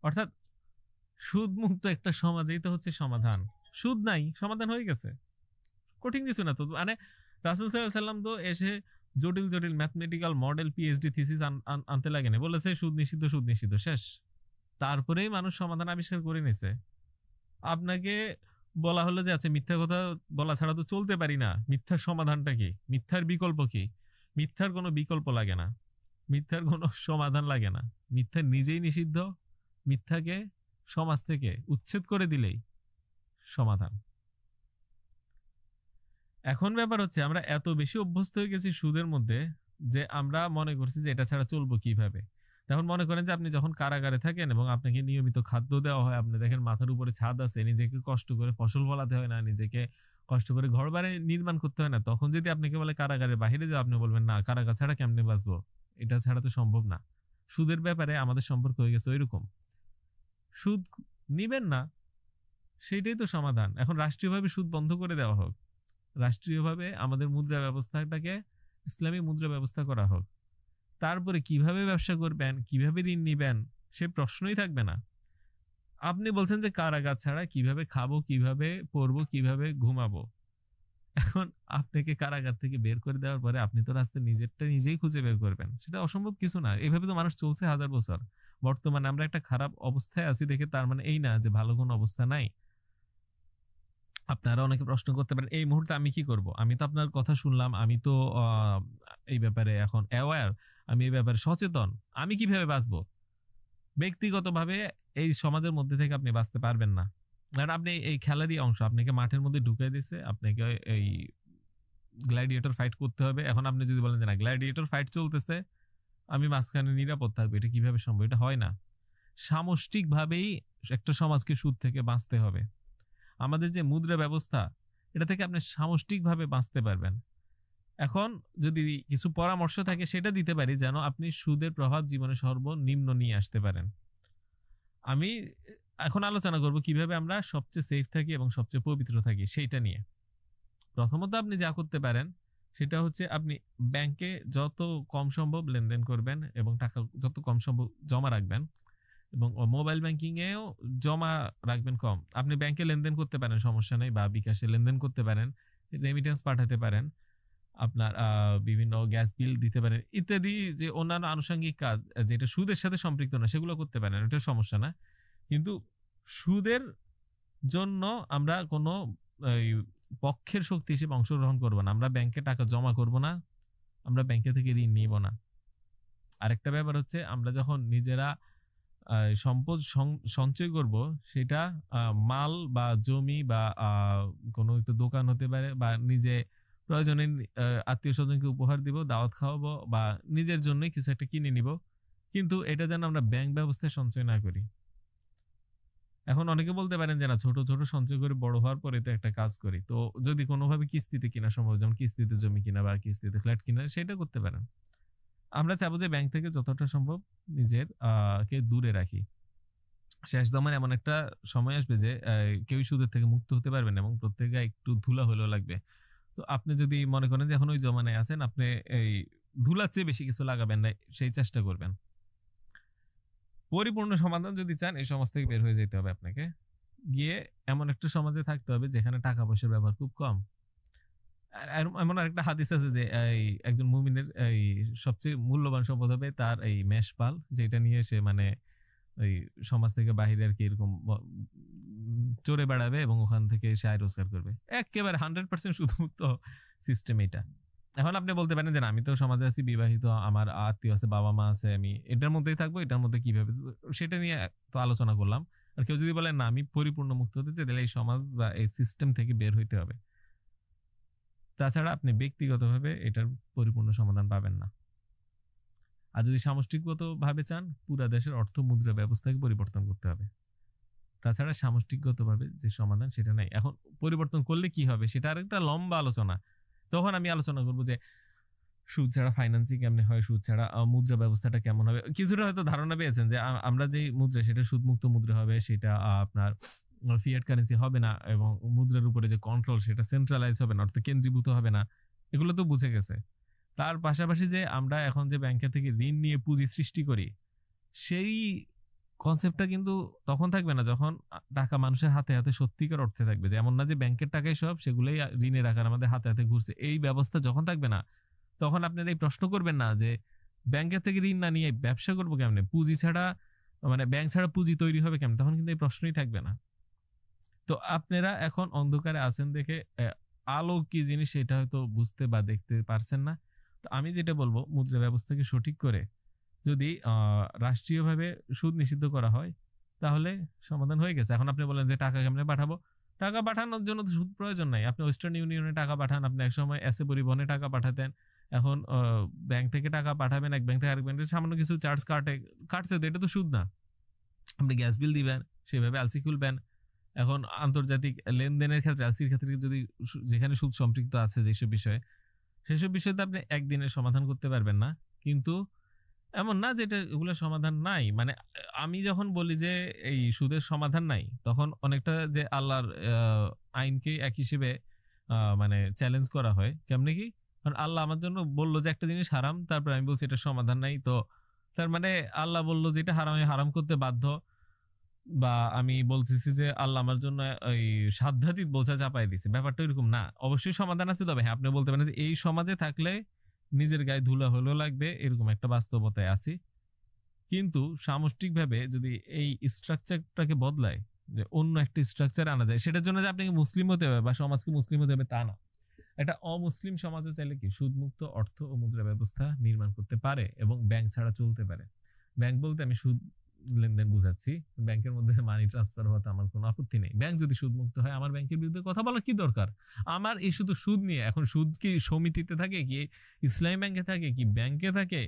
অর্থাৎ সুদ মুক্ত একটা সমাজেই তো হচ্ছে সমাধান। সুদ নাই, সমাধান হয়ে গেছে। কঠিন কিছু না তো। মানে রাসূল সাল্লাল্লাহু আলাইহি ওয়াসাল্লাম তো এসে জটিল জটিল ম্যাথমেটিক্যাল মডেল পিএইচডি থিসিস আনতে লাগেনি, বলেছে সুদ নিষিদ্ধ, সুদ নিষিদ্ধ, শেষ। তারপরেই মানুষ সমাধান আবিষ্কার করে নিছে। আপনাকে বলা হলো যে আচ্ছা মিথ্যা কথা বলা ছাড়া তো চলতে পারি না, মিথ্যার সমাধানটা কি, মিথ্যার বিকল্প কি? মিথ্যার কোনো বিকল্প লাগে না, মিথ্যার কোনো সমাধান লাগে না। মিথ্যা নিজেই নিষিদ্ধ, মিথ্যাকে সমাজ থেকে উচ্ছেদ করে দিলেই সমাধান। এখন ব্যাপার হচ্ছে আমরা এত বেশি অভ্যস্ত হয়ে গেছি সুদের মধ্যে যে আমরা মনে করছি যে এটা ছাড়া চলবো কিভাবে। তখন মনে করেন যে আপনি যখন কারাগারে থাকেন এবং আপনাকে নিয়মিত খাদ্য দেওয়া হয়, আপনি দেখেন মাথার উপরে ছাদ আছে, নিজেকে কষ্ট করে ফসল ফলাতে হয় না, নিজেকে কষ্ট করে ঘর বাড়ি নির্মাণ করতে হয় না, তখন যদি আপনাকে বলে কারাগারে বাহিরে যাও, আপনি বলবেন না, কারাগার ছাড়া কেমনে বাঁচবো, এটা ছাড়া তো সম্ভব না। সুদের ব্যাপারে আমাদের সম্পর্ক হয়ে গেছে ওইরকম। সুদ নিবেন না, সেটাই তো সমাধান। এখন রাষ্ট্রীয়ভাবে সুদ বন্ধ করে দেওয়া হোক, রাষ্ট্রীয়ভাবে আমাদের মুদ্রা ব্যবস্থাটাকে ইসলামী মুদ্রা ব্যবস্থা করা হোক। তারপরে কিভাবে ব্যবসা করবেন, কিভাবে ঋণ নিবেন, সে প্রশ্নই থাকবে না। আপনি বলছেন যে কারাগার ছাড়া কিভাবে খাবো, কিভাবে পড়বো, কিভাবে ঘুমাবো। এখন আপনাকে কারাগার থেকে বের করে দেওয়ার পরে আপনি তো রাস্তায় নিজেরটা নিজেই খুঁজে বের করবেন, সেটা অসম্ভব কিছু না। এভাবে তো মানুষ চলছে হাজার বছর। বর্তমানে আমরা একটা খারাপ অবস্থায় আছি দেখে তার মানে এই না যে ভালো কোনো অবস্থা নাই। আপনারা অনেকে প্রশ্ন করতে পারেন এই মুহূর্তে আমি কি করব। আমি তো আপনার কথা শুনলাম, আমি তো এই ব্যাপারে এখন অ্যাওয়্যার, আমি এই ব্যাপারে সচেতন, আমি কিভাবে বাঁচবো? ব্যক্তিগতভাবে এই সমাজের মধ্যে থেকে আপনি বাঁচতে পারবেন না। কারণ আপনি এই খেলারই অংশ, আপনাকে মাঠের মধ্যে ঢুকিয়ে দিছে, আপনাকে এই গ্ল্যাডিয়েটর ফাইট করতে হবে। এখন আপনি যদি বলেন যে না, গ্ল্যাডিয়েটর ফাইট চলতেছে, আমি মাঝখানে নিরাপদ থাকবো, এটা কিভাবে সম্ভব? এটা হয় না। সামষ্টিকভাবেই একটা সমাজকে সুদ থেকে বাঁচতে হবে। আমাদের যে মুদ্রা ব্যবস্থা, এটা থেকে আপনি সামষ্টিকভাবে বাঁচতে পারবেন। এখন যদি কিছু পরামর্শ থাকে সেটা দিতে পারি, যেন আপনি সুদের প্রভাব জীবনে সর্বনিম্ন নিয়ে আসতে পারেন। আমি এখন আলোচনা করব কিভাবে আমরা সবচেয়ে সেফ থাকি এবং সবচেয়ে পবিত্র থাকি সেইটা নিয়ে। প্রথমত আপনি যা করতে পারেন সেটা হচ্ছে আপনি ব্যাংকে যত কম সম্ভব লেনদেন করবেন এবং টাকা যত কম সম্ভব জমা রাখবেন, এবং মোবাইল ব্যাংকিং এও জমা রাখবেন কম। আপনি ব্যাংকে লেনদেন করতে পারেন, সমস্যা নেই, বা বিকাশে লেনদেন করতে পারেন, রেমিটেন্স পাঠাতে পারেন, আপনার বিভিন্ন গ্যাস বিল দিতে পারেন, ইত্যাদি যে অন্যান্য আনুষঙ্গিক কাজ যেটা সুদের সাথে সম্পৃক্ত না সেগুলো করতে পারেন, এটা সমস্যা না। কিন্তু সুদের জন্য আমরা কোনো এই, পক্ষের শক্তি হিসেবে অংশগ্রহণ করবো না। আমরা ব্যাংকে টাকা জমা করব না, আমরা ব্যাংকে থেকে ঋণ নিব না। আরেকটা ব্যাপার হচ্ছে আমরা যখন নিজেরা সম্পদ সঞ্চয় করব, সেটা মাল বা জমি বা কোনো একটা দোকান হতে পারে, বা নিজে প্রয়োজনে আত্মীয় স্বজনকে উপহার দিব, দাওয়াত খাওয়াবো, বা নিজের জন্যই কিছু একটা কিনে নিব। কিন্তু এটা যেন আমরা ব্যাংক ব্যবস্থায় সঞ্চয় না করি। এখন অনেকে বলতে পারেন যে না, ছোট ছোট সঞ্চয় করে বড় হওয়ার পরে তো একটা কাজ করি, তো যদি কোনোভাবে কিস্তিতে কিনা সম্ভব, যেমন কিস্তিতে জমি কিনা বা কিস্তিতে ফ্ল্যাট কিনা, সেটা করতে পারেন। আমরা চাবো যে ব্যাংক থেকে যতটা সম্ভব নিজের কে দূরে রাখি। শেষ জমায় এমন একটা সময় আসবে যে কেউই সুদের থেকে মুক্ত হতে পারবেন, এবং প্রত্যেকে একটু ধুলা হলেও লাগবে। তো আপনি যদি মনে করেন যে এখন ওই জমানায় আছেন, আপনি এই ধুলার চেয়ে বেশি কিছু লাগাবেন না, সেই চেষ্টা করবেন। পরিপূর্ণ সমাধান যদি চান, এই সমাজ থেকে বের হয়ে যেতে হবে আপনাকে, গিয়ে এমন একটা সমাজে থাকতে হবে যেখানে টাকা পয়সার ব্যবহার খুব কম। এমন আরেকটা হাদিস আছে যে এই একজন মুমিনের এই সবচেয়ে মূল্যবান সম্পদ হবে তার এই মেষপাল, যেটা নিয়ে সে মানে ওই সমাজ থেকে বাহিরে আর কি এরকম চড়ে বেড়াবে এবং ওখান থেকে সে আয় রোজগার করবে। একেবারে 100% শুধুমুক্ত সিস্টেম এটা। এখন আপনি বলতে পারেন যে না, আমি তো সমাজে আছি, বিবাহিত, আমার আত্মীয় আছে, বাবা মা আছে, আমি এটার মধ্যেই থাকবো, এটার মধ্যে কিভাবে, সেটা নিয়ে তো আলোচনা করলাম। আর কেউ যদি বলে না আমি পরিপূর্ণ মুক্ত হতে চাই, তাহলে এই সমাজ বা এই সিস্টেম থেকে বের হইতে হবে। তাছাড়া আপনি ব্যক্তিগতভাবে এটার পরিপূর্ণ সমাধান পাবেন না। আর যদি সামষ্টিকগত ভাবে চান, পুরা দেশের অর্থ মুদ্রা ব্যবস্থাকে পরিবর্তন করতে হবে। তাছাড়া সামষ্টিকগত ভাবে যে সমাধান সেটা নাই। এখন পরিবর্তন করলে কি হবে সেটা আরেকটা লম্বা আলোচনা। তখন আমি আলোচনা করবো যে সুদ ছাড়া ফাইন্যান্সিং কেমনে হয়, সুদ ছাড়া মুদ্রা ব্যবস্থাটা কেমন হবে। কিছুটা হয়তো ধারণা পেয়েছেন যে আমরা যে মুদ্রা, সেটা সুদমুক্ত মুদ্রা হবে, সেটা আপনার ফিয়াট কারেন্সি হবে না, এবং মুদ্রার উপরে যে কন্ট্রোল সেটা সেন্ট্রালাইজ হবে না, অর্থাৎ কেন্দ্রীভূত হবে না। এগুলো তো বুঝে গেছে। তার পাশাপাশি যে আমরা এখন যে ব্যাংকে থেকে ঋণ নিয়ে পুঁজি সৃষ্টি করি, সেই কনসেপ্টটা কিন্তু তখন থাকবে না যখন টাকা মানুষের হাতে হাতে সত্যিকার অর্থে থাকবে। যে এমন না যে ব্যাংকের টাকাই সব, সেগুলোই ঋণের আকার আমাদের হাতে হাতে ঘুরছে, এই ব্যবস্থা যখন থাকবে না, তখন আপনারা এই প্রশ্ন করবেন না যে ব্যাংকের থেকে ঋণ না নিয়ে ব্যবসা করবো কেমনে, পুঁজি ছাড়া মানে ব্যাংক ছাড়া পুঁজি তৈরি হবে কেমন, তখন কিন্তু এই প্রশ্নই থাকবে না। তো আপনারা এখন অন্ধকারে আছেন দেখে আলো কি জিনিস সেটা হয়তো বুঝতে বা দেখতে পারছেন না। তো আমি যেটা বলবো, মুদ্রা ব্যবস্থাকে সঠিক করে যদি রাষ্ট্রীয়ভাবে সুদ নিষিদ্ধ করা হয়, তাহলে সমাধান হয়ে গেছে। এখন আপনি বলেন যে টাকা কেমনে পাঠাবো, টাকা পাঠানোর জন্য তো সুদ প্রয়োজন নাই। আপনি ওয়েস্টার্ন ইউনিয়নে টাকা পাঠান, আপনি একসময় এসে পরিবহনে টাকা পাঠাতেন, এখন ব্যাংক থেকে টাকা পাঠাবেন এক ব্যাংক থেকে আরেক ব্যাংকে, সামান্য কিছু চার্জ কাটছে তো, এটা তো সুদ না। আপনি গ্যাস বিল দিবেন, সেভাবে এলসি খুলবেন। এখন আন্তর্জাতিক লেনদেনের ক্ষেত্রে এলসির ক্ষেত্রে যদি যেখানে সুদ সম্পৃক্ত আছে যেসব বিষয়ে, সেসব বিষয়ে তো আপনি একদিনে সমাধান করতে পারবেন না। কিন্তু এমন না যে এটা এগুলো সমাধান নাই, মানে আমি যখন বলি যে এই সুদের সমাধান নাই, তখন অনেকটা যে আল্লাহর আইনকে এক হিসেবে মানে চ্যালেঞ্জ করা হয়। কেমনে কি, কারণ আল্লাহ আমার জন্য বললো যে একটা জিনিস হারাম, তারপর আমি বলছি এটা সমাধান নাই, তো তার মানে আল্লাহ বললো যে এটা হারাম, আমি হারাম করতে বাধ্য। বা আমি বলতেছি যে আল্লাহ আমার জন্য এই সাধ্যাতীত বোঝা চাপাই দিছে, ব্যাপারটা এরকম না। অবশ্যই সমাধান আছে, তবে হ্যাঁ আপনি বলতে পারেন যে এই সমাজে থাকলে নিজের গায়ে ধুলা হলেও লাগবে, এরকম একটা বাস্তবতায় আছি। কিন্তু সামষ্টিকভাবে যদি এই স্ট্রাকচারটাকে বদলায়, যে অন্য একটা স্ট্রাকচার আনা যায়, সেটার জন্য যে আপনাকে মুসলিম হতে হবে বা সমাজকে মুসলিম হতে হবে তা না। একটা অমুসলিম সমাজও চাইলে কি সুদমুক্ত অর্থ ও মুদ্রা ব্যবস্থা নির্মাণ করতে পারে এবং ব্যাংক ছাড়া চলতে পারে। ব্যাংক বলতে আমি সুদ লেনদেন বুঝাচ্ছি, ব্যাংকের মধ্যে মানি ট্রান্সফার হওয়াতে আমার কোনো আপত্তি নেই। ব্যাংক যদি সুদমুক্ত হয়, আমার ব্যাংকের বিরুদ্ধে কথা বলার কি দরকার? আমার এই শুধু সুদ নিয়ে, এখন সুদ কি সমিতিতে থাকে, কি ইসলামী ব্যাংকে থাকে, কি ব্যাংকে থাকে,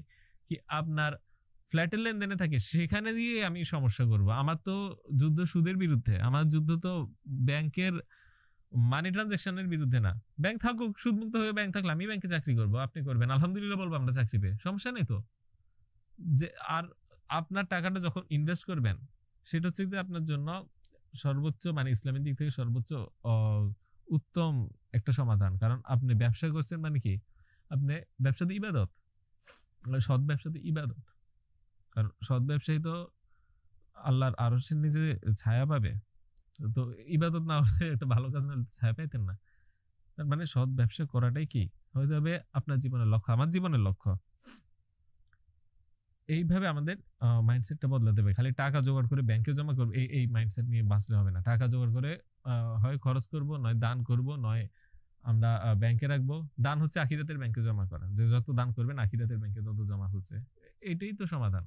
কি আপনার ফ্ল্যাটের লেনদেনে থাকে, সেখানে দিয়ে আমি সমস্যা করব? আমার তো যুদ্ধ সুদের বিরুদ্ধে, আমার যুদ্ধ তো ব্যাংকের মানি ট্রানজাকশনের বিরুদ্ধে না। ব্যাংক থাকুক, সুদমুক্ত হয়ে ব্যাংক থাকলে আমি ব্যাংকে চাকরি করবো, আপনি করবেন, আলহামদুলিল্লাহ বলবো আমরা চাকরি পেয়ে, সমস্যা নেই তো। যে আর আপনার টাকাটা যখন ইনভেস্ট করবেন, সেটা হচ্ছে যে আপনার জন্য সর্বোচ্চ, মানে ইসলামের দিক থেকে সর্বোচ্চ উত্তম একটা সমাধান। কারণ আপনি ব্যবসা করছেন মানে কি, আপনি ব্যবসাতে ইবাদত, সৎ ব্যবসাতে ইবাদত। কারণ সৎ ব্যবসায়ী তো আল্লাহর আরশের নিচে ছায়া পাবে। তো ইবাদত না হলে একটা ভালো কাজ না হলে ছায়া পাইতেন না। তার মানে সৎ ব্যবসা করাটাই কি হয়ে যাবে আপনার জীবনের লক্ষ্য, আমার জীবনের লক্ষ্য। এইভাবে আমাদের মাইন্ডসেটটা বদলাতে হবে। খালি টাকা জোগাড় করে ব্যাংকে জমা করবো, এই মাইন্ডসেট নিয়ে বাঁচলে হবে না। টাকা জোগাড় করে হয় খরচ করব, নয় দান করব, নয় আমরা ব্যাংকে রাখবো। দান হচ্ছে আখিরাতের ব্যাংকে জমা করা, যে যত দান করবেন আখিরাতের ব্যাংকে তত জমা হচ্ছে। এটাই তো সমাধান।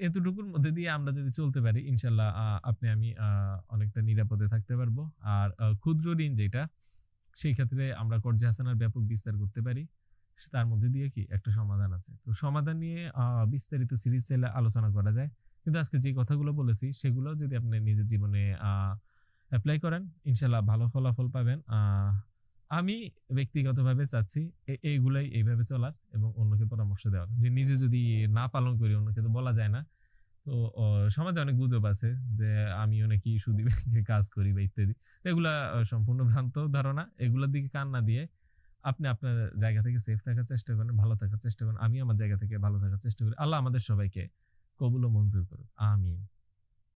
এতটুকুর মধ্যে দিয়ে আমরা যদি চলতে পারি, ইনশাল্লাহ আপনি আমি অনেকটা নিরাপদে থাকতে পারবো। আর ক্ষুদ্র ঋণ যেটা, সেই ক্ষেত্রে আমরা কর্জে হাসানার ব্যাপক বিস্তার করতে পারি। তার মধ্যে দিয়ে কি একটা সমাধান আছে। তো সমাধান নিয়ে বিস্তারিত সিরিজ চাইলে আলোচনা করা যায়। কিন্তু আজকে যে কথাগুলো বলেছি, সেগুলো যদি আপনি নিজের জীবনে অ্যাপ্লাই করেন, ইনশাল্লাহ ভালো ফলাফল পাবেন। আমি ব্যক্তিগতভাবে চাচ্ছি এইগুলাই এইভাবে চলার এবং অন্যকে পরামর্শ দেওয়ার। যে নিজে যদি না পালন করি, অন্যকে তো বলা যায় না। তো সমাজে অনেক গুজব আছে যে আমিও নাকি সুদী ব্যাংকে কাজ করি বা ইত্যাদি। এগুলা সম্পূর্ণ ভ্রান্ত ধারণা। এগুলোর দিকে কান না দিয়ে আপনি আপনার জায়গা থেকে সেফ থাকার চেষ্টা করেন, ভালো থাকার চেষ্টা করেন। আমি আমার জায়গা থেকে ভালো থাকার চেষ্টা করি। আল্লাহ আমাদের সবাইকে কবুল ও মঞ্জুর করুন, আমিন।